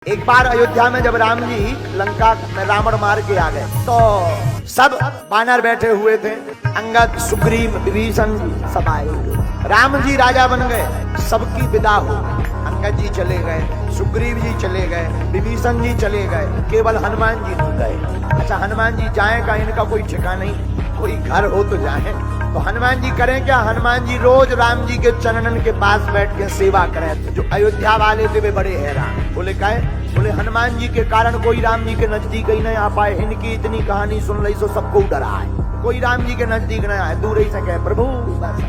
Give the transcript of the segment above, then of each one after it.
एक बार अयोध्या में जब राम जी लंका में रावण मार के आ गए तो सब बानर बैठे हुए थे। अंगद, सुग्रीव, विभीषण जी सब आए हुए। राम जी राजा बन गए, सबकी विदा हो गई। अंगद जी चले गए, सुग्रीव जी चले गए, विभीषण जी चले गए, केवल हनुमान जी नहीं गए। अच्छा, हनुमान जी जाए का इनका कोई ठिकाना नहीं, कोई घर हो तो जाए। तो हनुमान जी करें क्या? हनुमान जी रोज राम जी के चरणन के पास बैठ के सेवा करें। तो जो अयोध्या वाले थे वे बड़े हैरान। बोले काहे? बोले हनुमान जी के कारण कोई राम जी के नजदीक ही नहीं आ पाए। इनकी इतनी कहानी सुन रही सो सबको डरा है, कोई राम जी के नजदीक नहीं आए। दूर ही से कहे प्रभु बस।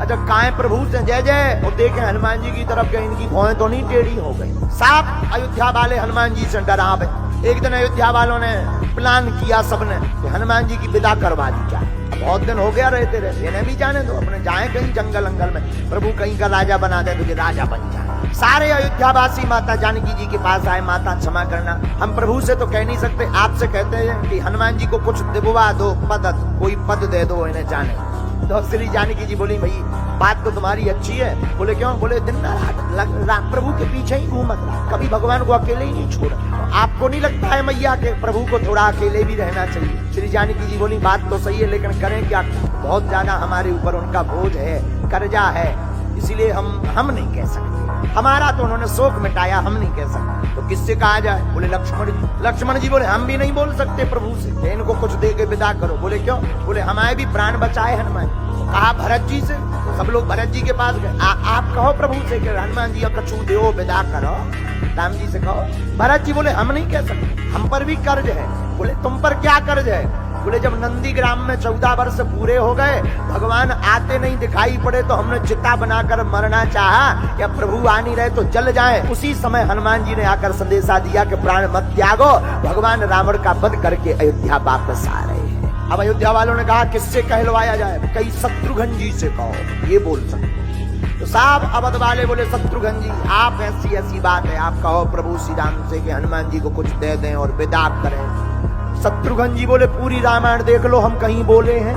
अच्छा, काहे प्रभु से जय जय? और देखे हनुमान जी की तरफ के इनकी भौएं तो नहीं टेढ़ी हो गई। साफ अयोध्या वाले हनुमान जी से डरा है। एक दिन अयोध्या वालों ने प्लान किया सबने कि हनुमान जी की विदा करवा दी जाए। बहुत दिन हो गया रहते रहते, इन्हें भी जाने दो, अपने जाए कहीं जंगल अंगल में, प्रभु कहीं का राजा बना दे, तुझे राजा बन जाए। सारे अयोध्यावासी माता जानकी जी के पास आए, माता क्षमा करना, हम प्रभु से तो कह नहीं सकते, आपसे कहते हैं कि हनुमान जी को कुछ दिलवा दो, पद कोई पद दे दो इन्हें जाने। तो श्री जानकी जी बोली भाई बात तो तुम्हारी अच्छी है। बोले क्यों? बोले दिन रात प्रभु के पीछे ही घूमत रहा, कभी भगवान को अकेले ही नहीं छोड़ा। आपको नहीं लगता है मैया के प्रभु को थोड़ा अकेले भी रहना चाहिए? श्री जानकी जी बोली बात तो सही है, लेकिन करें क्या? बहुत ज्यादा हमारे ऊपर उनका बोझ है, कर्जा है, इसीलिए हम नहीं कह सकते। हमारा तो उन्होंने शोक मिटाया, हम नहीं कह सकते। तो किससे कहा जाए? बोले लक्ष्मण जी। लक्ष्मण जी बोले हम भी नहीं बोल सकते प्रभु से, इनको कुछ दे के विदा करो। बोले क्यों? बोले हमारे भी प्राण बचाए हनुमान। कहा भरत जी से, सब लोग भरत जी के पास गए। आप कहो प्रभु से कि हनुमान जी अब कछु दो, विदा करो, राम जी से कहो। भरत जी बोले हम नहीं कह सकते, हम पर भी कर्ज है। बोले तुम पर क्या कर्ज है? बोले जब नंदीग्राम में 14 वर्ष पूरे हो गए, भगवान आते नहीं दिखाई पड़े तो हमने चिता बनाकर मरना चाहा, या प्रभु आ नहीं रहे तो जल जाए। उसी समय हनुमान जी ने आकर संदेशा दिया कि प्राण मत त्यागो, भगवान रावण का वध करके अयोध्या वापस आ रहे हैं। अब अयोध्या वालों ने कहा किससे कहलवाया जाए? कई शत्रुघ्न जी से कहो, ये बोल सकते। तो साहब अवध वाले बोले शत्रुघ्न जी आप ऐसी ऐसी बात है, आप कहो प्रभु श्री राम से कि हनुमान जी को कुछ दे दें और विदा करें। शत्रुघ्न जी बोले पूरी रामायण देख लो, हम कहीं बोले हैं?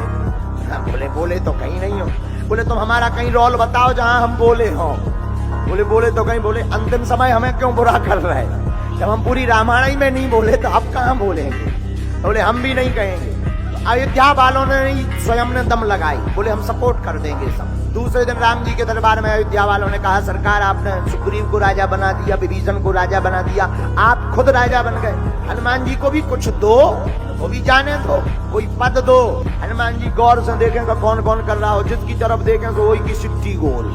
बोले तो कहीं नहीं हो। बोले तुम हमारा कहीं रोल बताओ जहां हम बोले हो। बोले तो कहीं। बोले अंतिम समय हमें क्यों बुरा कर रहे हैं? जब हम पूरी रामायण में नहीं बोले तो आप कहां बोलेंगे? बोले हम भी नहीं कहेंगे। अयोध्या वालों ने स्वयं ने दम लगाई, बोले हम सपोर्ट कर देंगे सब। दूसरे दिन राम जी के दरबार में अयोध्या वालों ने कहा सरकार आपने सुग्रीव को राजा बना दिया, विभीषण को राजा बना दिया, आप खुद राजा बन गए, हनुमान जी को भी कुछ दो, वो भी जाने दो, कोई पद दो। हनुमान जी गौर से देखें तो कौन कौन कर रहा हो, जिसकी तरफ देखें तो वही की सिट्टी गोल।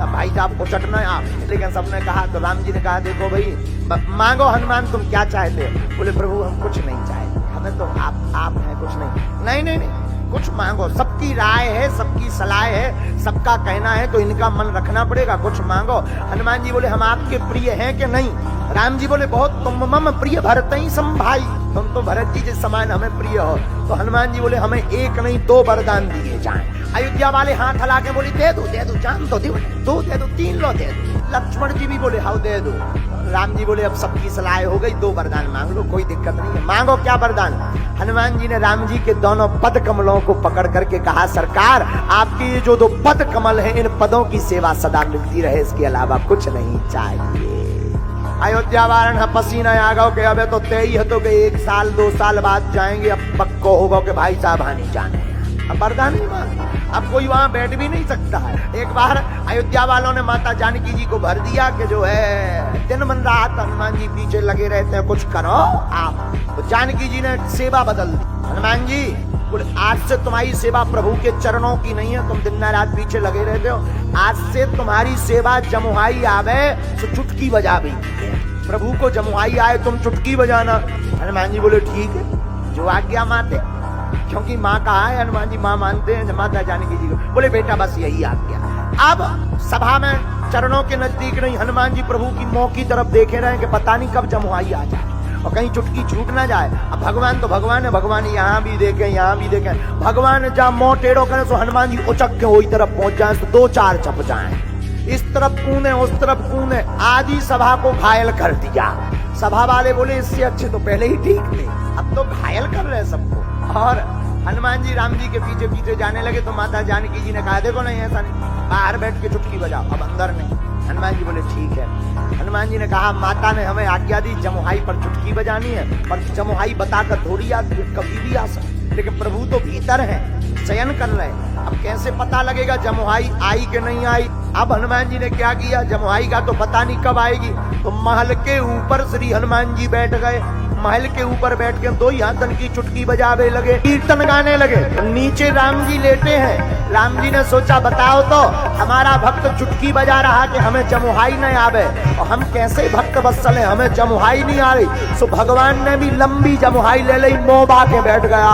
भाई साहब को चटना है आप। लेकिन सबने कहा, तो राम जी ने कहा देखो भाई मांगो हनुमान तुम क्या चाहते हो? बोले प्रभु हम कुछ नहीं चाहते, हमें तो आप हैं, कुछ नहीं, कुछ मांगो। सबकी राय है, सबकी सलाह है, सबका कहना है, तो इनका मन रखना पड़ेगा, कुछ मांगो। हनुमान जी बोले हम आपके प्रिय हैं कि नहीं? राम जी बोले बहुत तुम मम प्रिय भरत ही सम भाई, तुम तो भरत जी के समान हमें प्रिय हो। तो हनुमान जी बोले हमें एक नहीं 2 वरदान दिए जाएं। अयोध्या वाले हाथ हला के बोले दे दो जान तो दे दो, 3 लो दे दो। लक्ष्मण जी भी बोले हाँ दे दो। राम जी बोले अब सबकी सलाह हो गई, 2 वरदान मांग लो, कोई दिक्कत नहीं है। मांगो क्या वरदान? हनुमान जी ने राम जी के दोनों पद कमलों को पकड़ करके कहा सरकार आपके ये जो 2 पद कमल हैं, इन पदों की सेवा सदा मिलती रहे, इसके अलावा कुछ नहीं चाहिए। अयोध्या वारण पसीना आ गो के अबे तो तय है तो 1 साल 2 साल बाद जाएंगे, अब पक्को होगा कि भाई साहब आने जाने। अब वरदान नहीं मांग, अब कोई वहां बैठ भी नहीं सकता है। एक बार अयोध्या वालों ने माता जानकी जी को भर दिया कि जो है दिन मन रात हनुमान जी पीछे लगे रहते हैं, कुछ करो आप। तो जानकी जी ने सेवा बदल दी। हनुमान जी बोले आज से तुम्हारी सेवा प्रभु के चरणों की नहीं है, तुम दिन रात पीछे लगे रहते हो, आज से तुम्हारी सेवा जमुहाई आवे तो चुटकी बजा भी। प्रभु को जमुहाई आए तुम चुटकी बजाना। हनुमान जी बोले ठीक है, जो आज्ञा माते, क्योंकि माँ कहा है, हनुमान जी माँ मानते हैं माता जानकी जी को। बोले बेटा बस यही आज्ञा। अब सभा में चरणों के नजदीक नहीं, हनुमान जी प्रभु की मुंह की तरफ देखे रहे कि पता नहीं कब जमुहाई आ जाए और कहीं चुटकी छूट ना जाए। अब भगवान तो भगवान है, भगवान यहाँ भी देखे, भगवान जहाँ मुंह टेढ़ो करे तो हनुमान जी उचक के वही तरफ पहुंच जाए तो 2-4 चप जाए, इस तरफ कूने उस तरफ कूने, आदि सभा को घायल कर दिया। सभा वाले बोले इससे अच्छे तो पहले ही ठीक थे, अब तो घायल कर रहे सबको। और हनुमान जी राम जी के पीछे पीछे जाने लगे तो माता जानकी जी ने कहा देखो नहीं ऐसा नहीं, बाहर बैठ के चुटकी बजाओ। अब अंदर नहीं, हनुमान जी बोले ठीक है। हनुमान जी ने कहा माता ने हमें आज्ञा दी जमुहाई पर चुटकी बजानी है, पर जमुहाई बताकर थोड़ी आती है, कभी भी आ सकती, लेकिन प्रभु तो भीतर है, चयन कर रहे हैं। अब कैसे पता लगेगा जमुहाई आई कि नहीं आई? अब हनुमान जी ने क्या किया, जमुहाई का तो पता नहीं कब आएगी, तो महल के ऊपर श्री हनुमान जी बैठ गए। महल के ऊपर बैठ के दो ही हाथन की चुटकी बजावे लगे, कीर्तन गाने लगे। नीचे राम जी लेटे हैं। राम जी ने सोचा बताओ तो हमारा भक्त चुटकी बजा रहा कि हमें जमुहाई नहीं आवे, और हम कैसे भक्त वत्सल हैं, हमें जमुहाई नहीं आ रही। सो भगवान ने भी लंबी जमुहाई ले ली, मोबा के बैठ गया।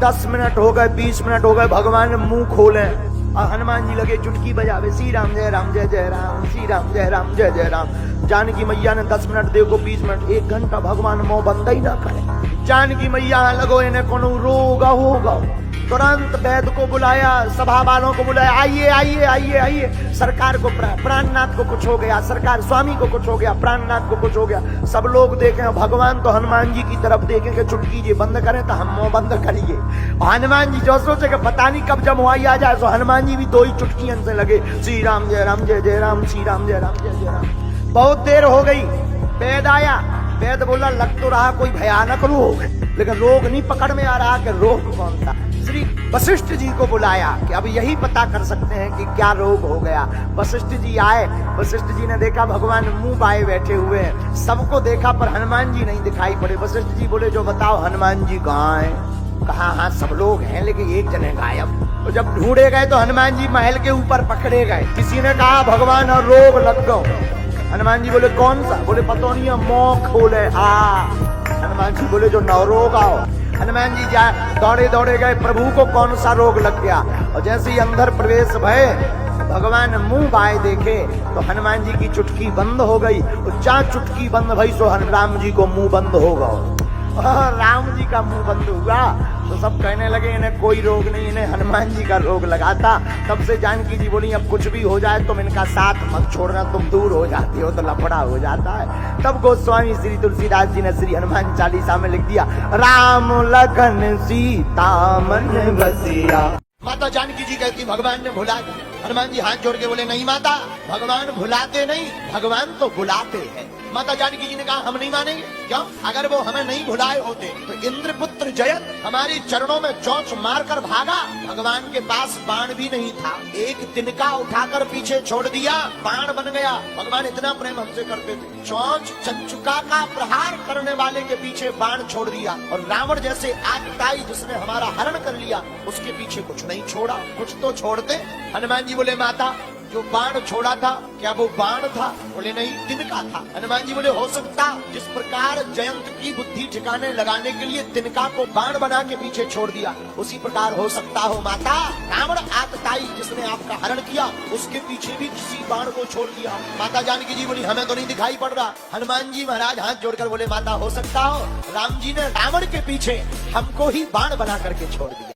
10 मिनट हो गए, 20 मिनट हो गए, भगवान ने मुंह खोले और हनुमान जी लगे चुटकी बजावे, श्री राम जय जय राम, श्री राम जय जय राम। जानकी मैया ने 10 मिनट देखो, 20 मिनट, 1 घंटा भगवान मुंह बंद ही ना करे। जानकी मैया लगो इन्हें कोनो रोग होगा। तुरंत वैद्य को बुलाया, सभा वालों को बुलाया, आइए आइए आइए आइए। सरकार को प्राणनाथ को कुछ हो गया, सरकार स्वामी को कुछ हो गया, प्राणनाथ को कुछ हो गया। सब लोग देखें, भगवान तो हनुमान जी की तरफ देखें कि चुटकी जी बंद करें तो हम मुंह बंद करिए। हनुमान जी जो सोचे कि पता नहीं कब जमुहाई आ जाए, तो हनुमान जी भी 2 ही चुटकियों से लगे, श्री राम जय जय राम, श्री राम जय जय राम। बहुत देर हो गई, वैद आया। वैद बोला लग तो रहा कोई भयानक रोग, लेकिन रोग नहीं पकड़ में आ रहा कि रोग कौन था। श्री वशिष्ठ जी को बुलाया कि अब यही पता कर सकते हैं कि क्या रोग हो गया। वशिष्ठ जी आए। वशिष्ठ जी ने देखा भगवान मुंह बाए बैठे हुए हैं, सबको देखा पर हनुमान जी नहीं दिखाई पड़े। वशिष्ठ जी बोले जो बताओ हनुमान जी कहाँ हैं? कहा हाँ सब लोग हैं लेकिन एक जने गायब। तो जब ढूंढे गए तो हनुमान जी महल के ऊपर पकड़े गए। किसी ने कहा भगवान और रोग लग गो। हनुमान जी बोले कौन सा? बोले पता नहीं है, मुंह खोले आ। हनुमान जी बोले जो नवरोग आओ। हनुमान जी जा दौड़े दौड़े गए, प्रभु को कौन सा रोग लग गया। और जैसे ही अंदर प्रवेश भय, भगवान मुंह बाए देखे तो हनुमान जी की चुटकी बंद हो गई। और जहाँ चुटकी बंद भई सो राम जी को मुंह बंद हो गया। राम जी का मुंह बंद हुआ तो सब कहने लगे इन्हें कोई रोग नहीं, इन्हें हनुमान जी का रोग लगा था। तब से जानकी जी बोली अब कुछ भी हो जाए तुम इनका साथ मत छोड़ना, तुम दूर हो जाती हो तो लफड़ा हो जाता है। तब गोस्वामी श्री तुलसीदास जी ने श्री हनुमान चालीसा में लिख दिया, राम लखन सीता मन बसिया। माता जानकी जी कहती भगवान ने भुला दिया। हनुमान जी हाथ जोड़ के बोले नहीं माता, भगवान भुलाते नहीं, भगवान तो बुलाते हैं। माता जानकी जी ने कहा हम नहीं मानेंगे। क्यों? अगर वो हमें नहीं भुलाए होते तो इंद्रपुत्र जयंत हमारे चरणों में चोंच मारकर भागा। भगवान के पास बाण भी नहीं था, एक तिनका उठाकर पीछे छोड़ दिया, बाण बन गया। भगवान इतना प्रेम हमसे करते थे, चोंच चंचुका का प्रहार करने वाले के पीछे बाण छोड़ दिया। और रावण जैसे आतताई जिसने हमारा हरण कर लिया, उसके पीछे कुछ नहीं छोड़ा, कुछ तो छोड़ते। हनुमान जी बोले माता जो बाण छोड़ा था क्या वो बाण था? बोले नहीं तिनका था। हनुमान जी बोले हो सकता जिस प्रकार जयंत की बुद्धि ठिकाने लगाने के लिए तिनका को बाण बना के पीछे छोड़ दिया, उसी प्रकार हो सकता हो माता रावण आतताई जिसने आपका हरण किया उसके पीछे भी किसी बाण को छोड़ दिया। माता जानकी जी बोली हमें तो नहीं दिखाई पड़ रहा। हनुमान जी महाराज हाथ जोड़कर बोले माता हो सकता हो राम जी ने रावण के पीछे हमको ही बाण बना करके छोड़ दिया।